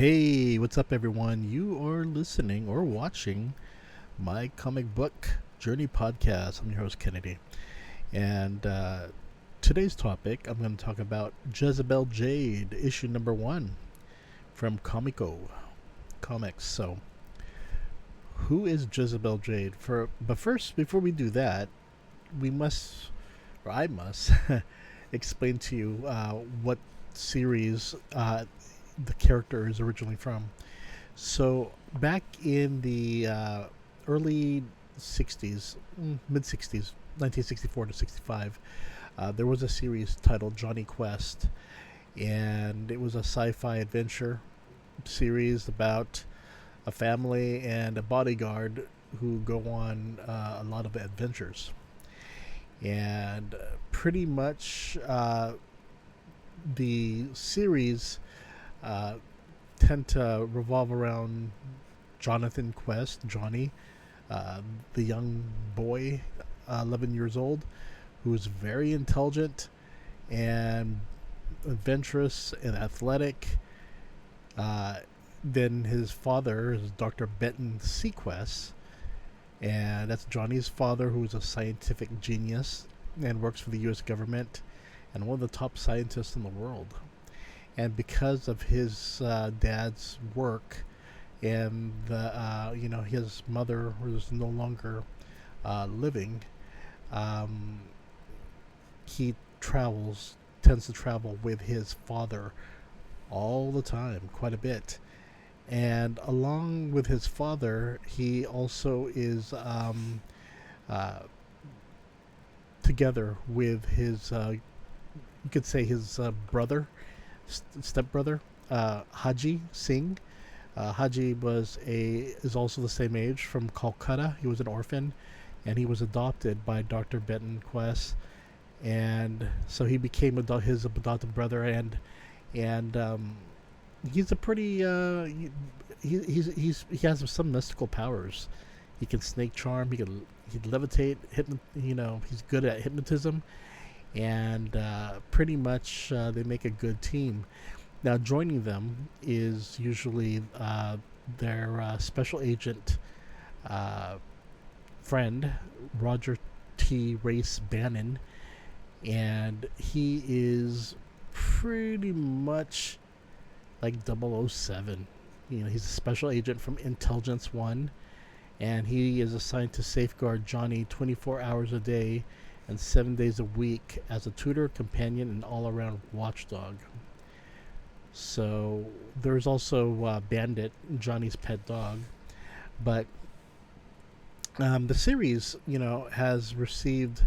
Hey, what's up, everyone? You are listening or watching my comic book journey podcast. I'm your host, Kennedy. And today's topic, I'm going to talk about Jezebel Jade, issue number 1 from Comico Comics. So, who is Jezebel Jade? But first, before we do that, we must, or I must, explain to you what series the character is originally from. So back in the early 60s, mid 60s, 1964 to 65, there was a series titled Johnny Quest, and it was a sci-fi adventure series about a family and a bodyguard who go on a lot of adventures. And pretty much the series uh, tend to revolve around Jonathan Quest, Johnny, the young boy, 11 years old, who is very intelligent and adventurous and athletic. Then his father is Dr. Benton Sequest, and that's Johnny's father, who is a scientific genius and works for the U.S. government and one of the top scientists in the world. And because of his dad's work and his mother was no longer living, um, he tends to travel with his father all the time, quite a bit. And along with his father, he also is uh, together with his, you could say, his brother, stepbrother, Haji Singh. Haji is also the same age, from Calcutta. He was an orphan, and he was adopted by Dr. Benton Quest, and so he became his adopted brother. And he's a pretty he has some mystical powers. He can snake charm. He levitate. He's good at hypnotism, and pretty much they make a good team. Now, joining them is usually their special agent friend, Roger T. Race Bannon, and he is pretty much like 007. He's a special agent from Intelligence One, and he is assigned to safeguard Johnny 24 hours a day and 7 days a week as a tutor, companion, and all-around watchdog. So there's also Bandit, Johnny's pet dog. But the series, has received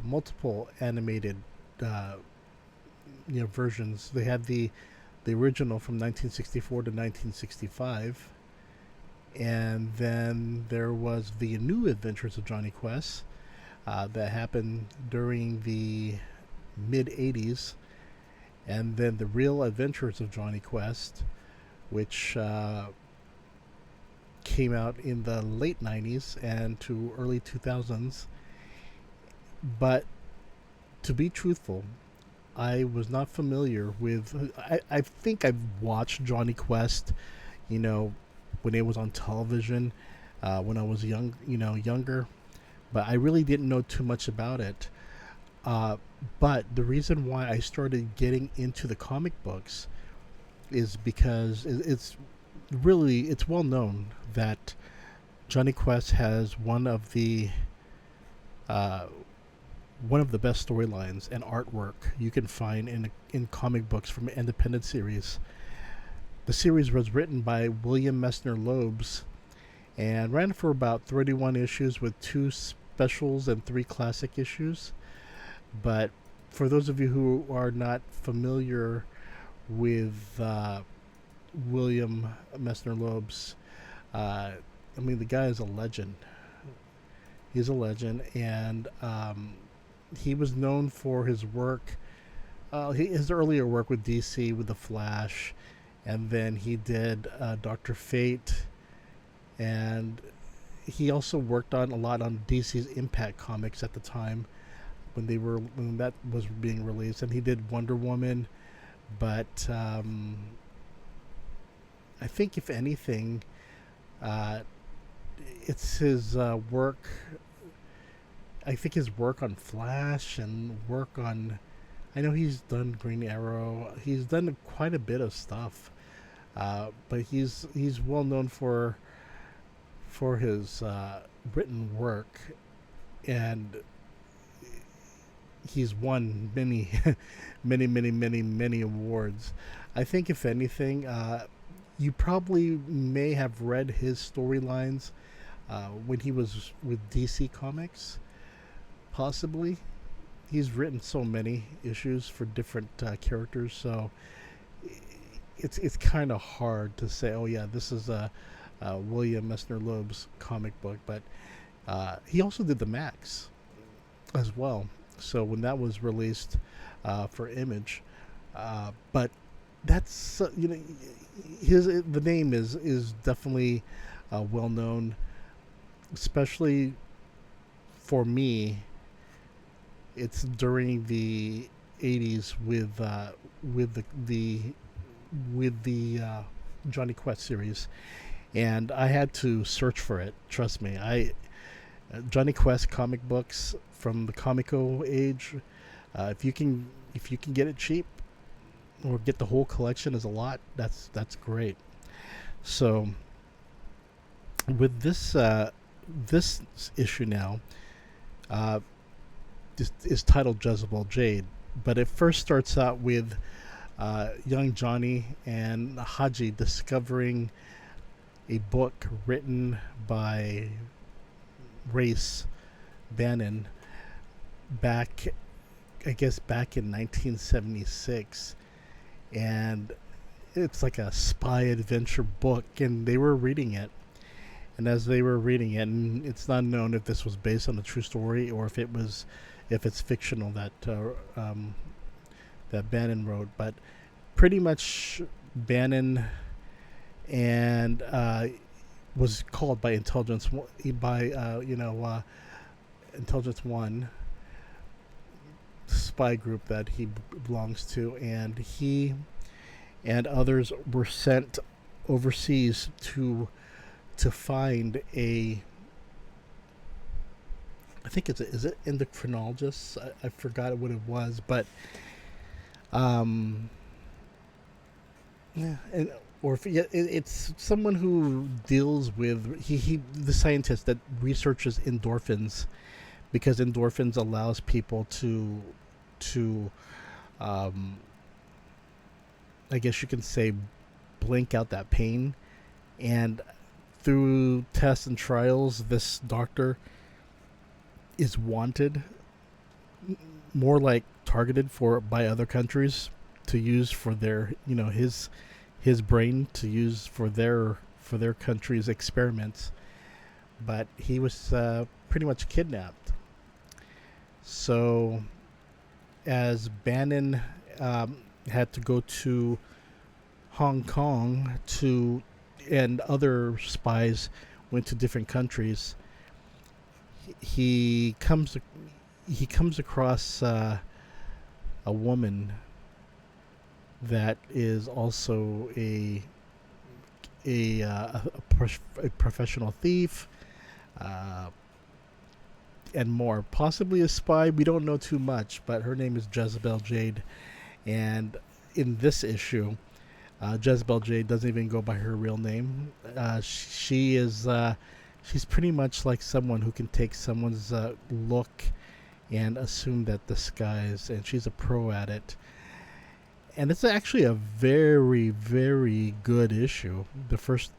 multiple animated, versions. They had the original from 1964 to 1965, and then there was the New Adventures of Johnny Quest that happened during the mid 80s, and then the Real Adventures of Johnny Quest, which came out in the late 90s and to early 2000s. But to be truthful, I was not familiar with. I think I've watched Johnny Quest, when it was on television, when I was younger, but I really didn't know too much about it. But the reason why I started getting into the comic books is because it's well known that Johnny Quest has one of the best storylines and artwork you can find in comic books from an independent series. The series was written by William Messner-Loebs and ran for about 31 issues with 2 specials and 3 classic issues. But for those of you who are not familiar with William Messner-Loebs, the guy is a legend. He's a legend, and he was known for his work, his earlier work with DC, with The Flash, and then he did Dr. Fate, and he also worked on a lot on DC's Impact Comics at the time when that was being released, and he did Wonder Woman, but I think if anything, uh, it's his work. I think his work on Flash and work on. I know he's done Green Arrow. He's done quite a bit of stuff, but he's well known for his written work, and he's won many, many awards. I think if anything, you probably may have read his storylines when he was with DC Comics. Possibly, he's written so many issues for different characters, so it's kind of hard to say, oh yeah, this is a William Messner-Loebs comic book. But he also did the Max as well. So when that was released for Image, but that's the name is definitely well known, especially for me. It's during the '80s with the Johnny Quest series, and I had to search for it. Trust me, Johnny Quest comic books from the Comico age. If you can get it cheap or get the whole collection as a lot, that's great. So with this issue now, this is titled Jezebel Jade, but it first starts out with young Johnny and Haji discovering a book written by Race Bannon back in 1976, and it's like a spy adventure book, and they were reading it. And as they were reading it, and it's not known if this was based on a true story or if it's fictional that Bannon wrote, but pretty much Bannon and was called by Intelligence One spy group that he belongs to, and he and others were sent overseas to find I think is it endocrinologist? I forgot what it was, but yeah, it's someone who deals with the scientist that researches endorphins, because endorphins allows people to I guess you can say blink out that pain, and through tests and trials, this doctor is wanted, more like targeted by other countries to use for their his brain to use for their country's experiments, but he was pretty much kidnapped. So as Bannon had to go to Hong Kong and other spies went to different countries, he comes across a woman that is also a professional thief, and more, possibly a spy. We don't know too much, but her name is Jezebel Jade, and in this issue, Jezebel Jade doesn't even go by her real name. She's pretty much like someone who can take someone's look and assume that disguise, and she's a pro at it. And it's actually a very, very good issue, the first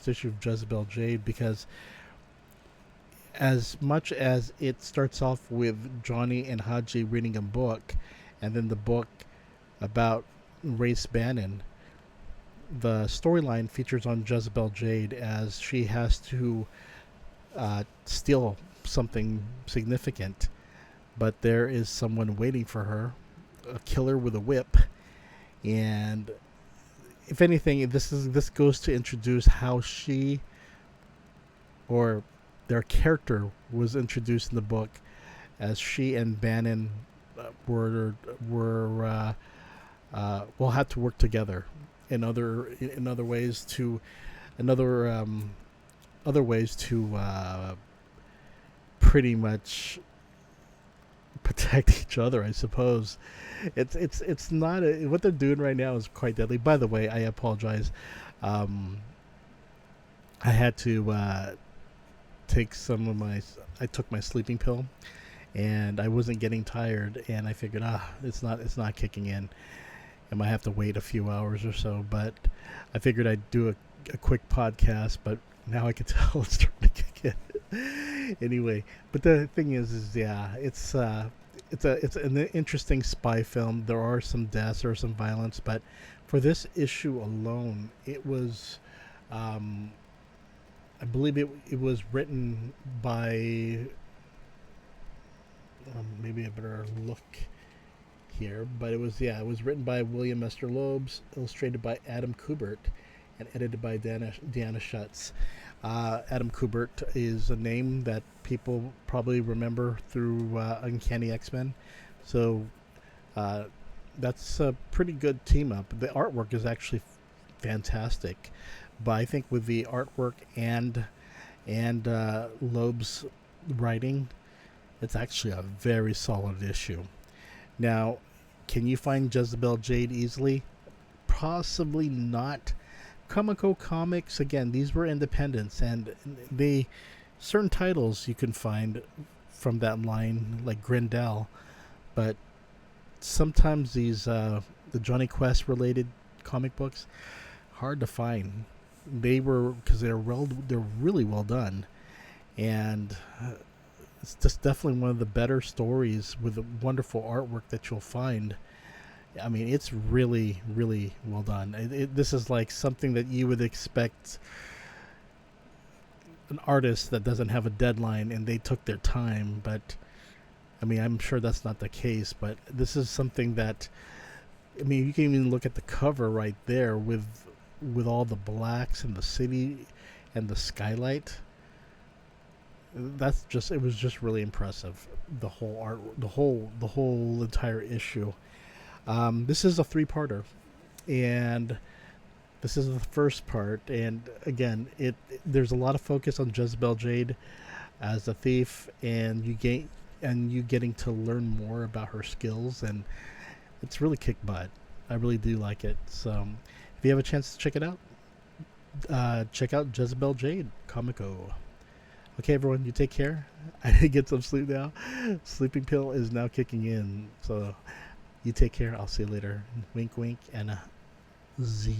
issue of Jezebel Jade, because as much as it starts off with Johnny and Haji reading a book, and then the book about Race Bannon, the storyline features on Jezebel Jade as she has to steal something significant, but there is someone waiting for her, a killer with a whip. And if anything, this goes to introduce how she, or their character, was introduced in the book, as she and Bannon will have to work together in other ways to another other ways to pretty much protect each other, I suppose. It's not what they're doing right now is quite deadly. By the way, I apologize. Um, I had to take some of my. I took my sleeping pill, and I wasn't getting tired, and I figured, it's not kicking in. I might have to wait a few hours or so, but I figured I'd do a quick podcast, but now I can tell it's starting to kick in. Anyway, but the thing is yeah, it's an interesting spy film. There are some deaths or some violence, but for this issue alone, it was, I believe it was written by, maybe I better look here, but it was written by William Messner-Loebs, illustrated by Adam Kubert, and edited by Deanna Schutz. Adam Kubert is a name that people probably remember through Uncanny X-Men, so that's a pretty good team up. The artwork is actually fantastic, but I think with the artwork and Loeb's writing, it's actually a very solid issue. Now, can you find Jezebel Jade easily? Possibly not. Comico comics, again, these were independents, and they certain titles you can find from that line, like Grindel, but sometimes these the Johnny Quest related comic books, hard to find. They were, because they're really well done, and it's just definitely one of the better stories with a wonderful artwork that you'll find. I mean, it's really, really well done. This is like something that you would expect an artist that doesn't have a deadline, and they took their time. But I mean, I'm sure that's not the case. But this is something that, I mean, you can even look at the cover right there with all the blacks and the city and the skylight. It was just really impressive. The whole art, the whole entire issue. This is a 3-parter, and this is the first part. And again, there's a lot of focus on Jezebel Jade as a thief, and you getting to learn more about her skills, and it's really kick butt. I really do like it. So, if you have a chance to check it out, check out Jezebel Jade Comico. Okay, everyone, you take care. I need to get some sleep now. Sleeping pill is now kicking in, so you take care. I'll see you later. Wink, wink, and a Z.